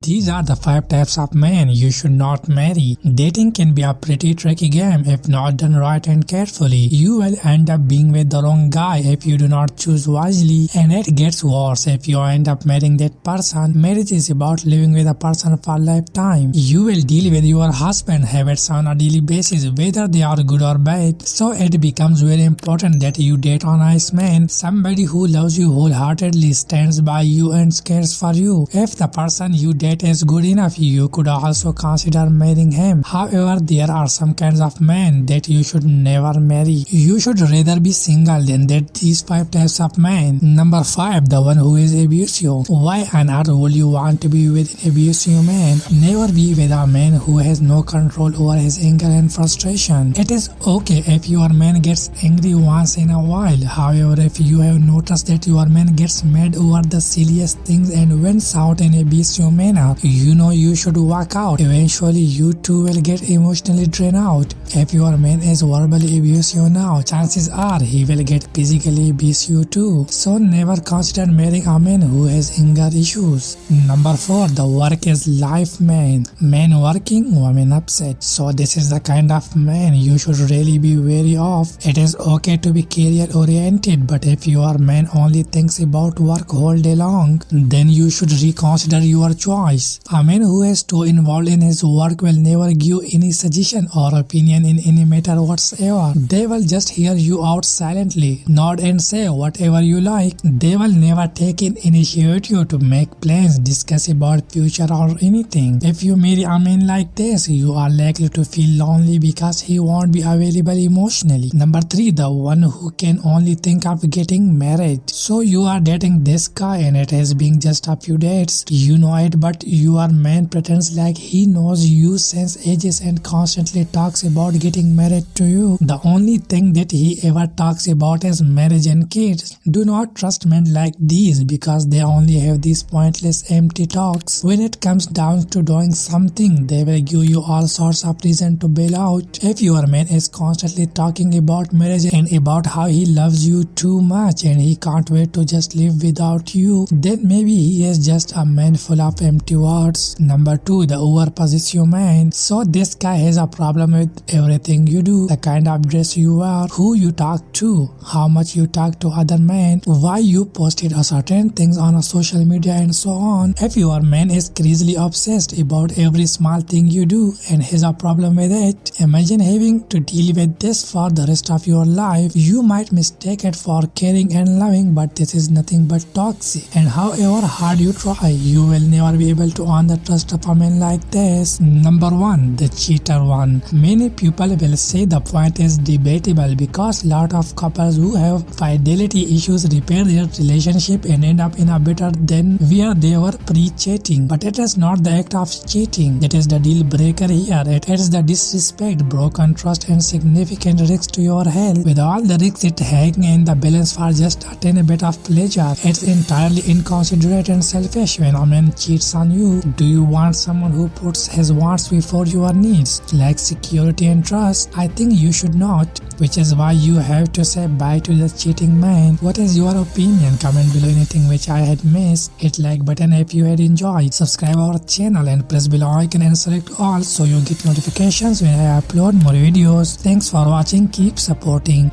These are the 5 types of men you should not marry. Dating can be a pretty tricky game if not done right and carefully. You will end up being with the wrong guy if you do not choose wisely, and it gets worse if you end up marrying that person. Marriage is about living with a person for a lifetime. You will deal with your husband habits on a daily basis, whether they are good or bad. So it becomes very important that you date a nice man, somebody who loves you wholeheartedly, stands by you and cares for you. If the person you date is good enough, you could also consider marrying him. However, there are some kinds of men that you should never marry. You should rather be single than date these 5 types of men. Number 5. The one who is abusive. Why on earth would you want to be with an abusive man? Never be with a man who has no control over his anger and frustration. It is okay if your man gets angry once in a while. However, if you have noticed that your man gets mad over the silliest things and wins out in abusive manner, you know you should walk out. Eventually, you too will get emotionally drained out. If your man is verbally abusive now, chances are he will get physically abusive too. So never consider marrying a man who has anger issues. Number 4. The work is life man. Men working, women upset. So this is the kind of man you should really be wary of. It is okay to be career oriented, but if your man only thinks about work whole day long, then you should reconsider your choice. A man who is too involved in his work will never give any suggestion or opinion in any matter whatsoever. They will just hear you out silently, nod and say whatever you like. They will never take an initiative to make plans, discuss about future or anything. If you marry a man like this, you are likely to feel lonely because he won't be available emotionally. Number 3. The one who can only think of getting married. So you are dating this guy and it has been just a few dates. You know it, but your man pretends like he knows you since ages and constantly talks about getting married to you. The only thing that he ever talks about is marriage and kids. Do not trust men like these because they only have these pointless empty talks. When it comes down to doing something, they will give you all sorts of reason to bail out. If your man is constantly talking about marriage and about how he loves you too much and he can't wait to just live without you, then maybe he is just a man full of empty words. Number 2. The overposition man. So this guy has a problem with everything you do, the kind of dress you wear, who you talk to, how much you talk to other men, why you posted a certain things on a social media and so on. If your man is crazily obsessed about every small thing you do and has a problem with it, imagine having to deal with this for the rest of your life. You might mistake it for caring and loving, but this is nothing but toxic. And however hard you try, you will never be able to earn the trust of a man like this. Number 1. The cheater one. Many people will say the point is debatable because lot of couples who have fidelity issues repair their relationship and end up in a better than where they were pre-cheating. But it is not the act of cheating that is the deal breaker here. It is the disrespect, broken trust and significant risk to your health. With all the risks it hanging in the balance for just a tiny bit of pleasure, it's entirely inconsiderate and selfish when a man cheats on you. Do you want someone who puts his wants before your needs, like security and trust? I think you should not, which is why you have to say bye to the cheating man. What is your opinion? Comment below anything which I had missed. Hit like button if you had enjoyed. Subscribe our channel and press below icon and select all so you get notifications when I upload more videos. Thanks for watching. Keep supporting.